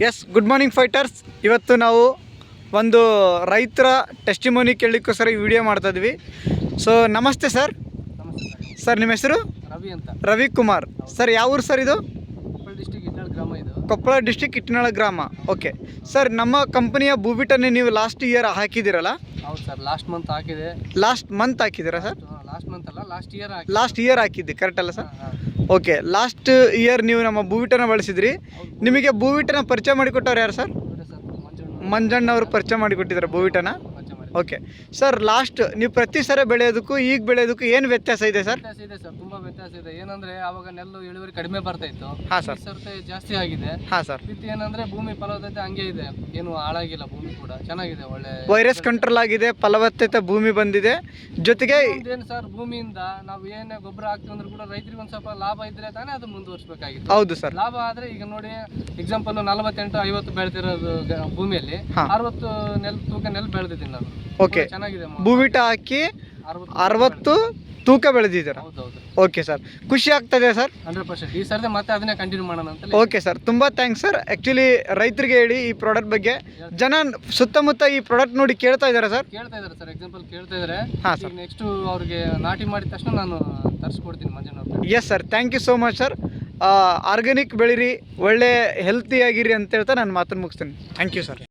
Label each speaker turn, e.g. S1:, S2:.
S1: Yes good morning fighters. ಇವತ್ತು ನಾವು ಒಂದು ರೈತರ ಟೆಸ್ಟಿಮೋನಿ ಕೇಳಲಿಕ್ಕೋಸ್ಕರ ಈ ವಿಡಿಯೋ ಮಾಡ್ತಾಯಿದ್ವಿ. ಸೊ ನಮಸ್ತೆ ಸರ್. ಸರ್ ನಿಮ್ಮ ಹೆಸರು?
S2: ರವಿ ಅಂತ.
S1: ರವಿಕುಮಾರ್ ಸರ್. ಯಾವ ಊರು ಸರ್ ಇದು?
S2: ಕೊಪ್ಪಳ ಡಿಸ್ಟಿಕ್ ಇಟ್ನಾಳ್ ಗ್ರಾಮ ಇದು.
S1: ಕೊಪ್ಪಳ ಡಿಸ್ಟಿಕ್ ಇಟ್ನಾಳ್ ಗ್ರಾಮ. ಓಕೆ ಸರ್, ನಮ್ಮ ಕಂಪನಿಯ ಬೂಬಿಟನ್ನೇ ನೀವು ಲಾಸ್ಟ್ ಇಯರ್ ಹಾಕಿದ್ದೀರಲ್ಲ?
S2: ಹೌದು ಸರ್, ಲಾಸ್ಟ್ ಮಂತ್ ಹಾಕಿದೆ.
S1: ಲಾಸ್ಟ್ ಮಂತ್ ಹಾಕಿದ್ದೀರಾ ಸರ್?
S2: ಲಾಸ್ಟ್ ಮಂತ್ ಅಲ್ಲ,
S1: ಲಾಸ್ಟ್ ಇಯರ್ ಹಾಕಿದ್ದೆ, ಕರೆಕ್ಟ್ ಅಲ್ಲ ಸರ್? ಓಕೆ, ಲಾಸ್ಟ್ ಇಯರ್ ನೀವು ನಮ್ಮ ಬೂಬಿಟನ ಬಳಸಿದ್ರಿ. ನಿಮಗೆ ಬೂಬಿಟನ ಪರಿಚಯ ಮಾಡಿಕೊಟ್ಟವ್ರು ಯಾರು ಸರ್? ಮಂಜಣ್ಣ ಅವರು ಪರಿಚಯ ಮಾಡಿಕೊಟ್ಟಿದ್ದಾರೆ ಬೂಬಿಟನ. ಓಕೆ ಸರ್, ಲಾಸ್ಟ್ ನೀವು ಪ್ರತಿ ಸಲ ಬೆಳೆಯೋದಕ್ಕೂ ಈಗ ಬೆಳೆಯೋದಕ್ಕೂ ಏನು ವ್ಯತ್ಯಾಸ ಇದೆ ಸರ್?
S2: ವ್ಯತ್ಯಾಸ ಇದೆ ಸರ್, ತುಂಬಾ ವ್ಯತ್ಯಾಸ ಇದೆ. ಏನಂದ್ರೆ ಆವಾಗ ನೆಲ್ಲು ಇಳುವರಿ ಕಡಿಮೆ ಬರ್ತಾ ಇತ್ತು.
S1: ಹಾಂ ಸರ್.
S2: ಸರ್ತೆ ಜಾಸ್ತಿ ಆಗಿದೆ.
S1: ಹಾಂ ಸರ್.
S2: ರೀತಿ ಏನಂದ್ರೆ ಭೂಮಿ ಫಲವತ್ತತೆ ಹಂಗೆ ಇದೆ, ಏನು ಹಾಳಾಗಿಲ್ಲ. ಭೂಮಿ ಕೂಡ ಚೆನ್ನಾಗಿದೆ, ಒಳ್ಳೆ
S1: ವೈರಸ್ ಕಂಟ್ರೋಲ್ ಆಗಿದೆ, ಫಲವತ್ತತೆ ಭೂಮಿ ಬಂದಿದೆ. ಜೊತೆಗೆ
S2: ಏನು ಸರ್, ಭೂಮಿಯಿಂದ ನಾವು ಏನೇ ಗೊಬ್ಬರ ಹಾಕ್ತೀವಿ ಅಂದ್ರೆ ಕೂಡ ರೈತರಿಗೆ ಒಂದ್ ಸ್ವಲ್ಪ ಲಾಭ ಇದ್ರೆ ತಾನೇ ಅದು ಮುಂದುವರಿಸಬೇಕಾಗಿತ್ತು.
S1: ಹೌದು ಸರ್.
S2: ಲಾಭ ಆದ್ರೆ ಈಗ ನೋಡಿ, ಎಕ್ಸಾಂಪಲ್ 48-50 ಬೆಳೆದಿರೋದು ಭೂಮಿಯಲ್ಲಿ 60 ತೂಕ ನೆಲ್ ಬೆಳೆದಿದ್ದೀನಿ ನಾನು.
S1: ಓಕೆ,
S2: ಚೆನ್ನಾಗಿದೆ.
S1: ಬೂಬಿಟ ಹಾಕಿ 60 ತೂಕ ಬೆಳೆದಿದ್ದೀರಾ?
S2: ಹೌದೌದು.
S1: ಓಕೆ ಸರ್, ಖುಷಿ ಆಗ್ತದೆ ಸರ್?
S2: 100%. ಈ ಸರ್ದೆ ಮತ್ತೆ ಅದನ್ನೇ ಕಂಟಿನ್ಯೂ ಮಾಡೋಣ ಅಂತ.
S1: ಓಕೆ ಸರ್, ತುಂಬ ಥ್ಯಾಂಕ್ಸ್ ಸರ್. ಆ್ಯಕ್ಚುಲಿ ರೈತರಿಗೆ ಹೇಳಿ ಈ ಪ್ರಾಡಕ್ಟ್ ಬಗ್ಗೆ. ಜನ ಸುತ್ತಮುತ್ತ ಈ ಪ್ರಾಡಕ್ಟ್ ನೋಡಿ ಕೇಳ್ತಾ ಇದ್ದಾರೆ ಸರ್?
S2: ಕೇಳ್ತಾ ಇದ್ದಾರೆ ಸರ್, ಎಕ್ಸಾಂಪಲ್ ಕೇಳ್ತಾ ಇದ್ದಾರೆ.
S1: ಹಾಂ ಸರ್.
S2: ನೆಕ್ಸ್ಟ್ ಅವ್ರಿಗೆ ನಾಟಿ ಮಾಡಿದ ತಕ್ಷಣ ನಾನು ತರಿಸ್ಕೊಡ್ತೀನಿ Manjanna.
S1: Yes sir, thank you so much sir. Organic ಬೆಳೀರಿ, ಒಳ್ಳೆ ಹೆಲ್ತಿಯಾಗಿರಿ ಅಂತ ಹೇಳ್ತಾ ನಾನು ಮಾತನ್ನು ಮುಗಿಸ್ತೀನಿ. Thank you sir.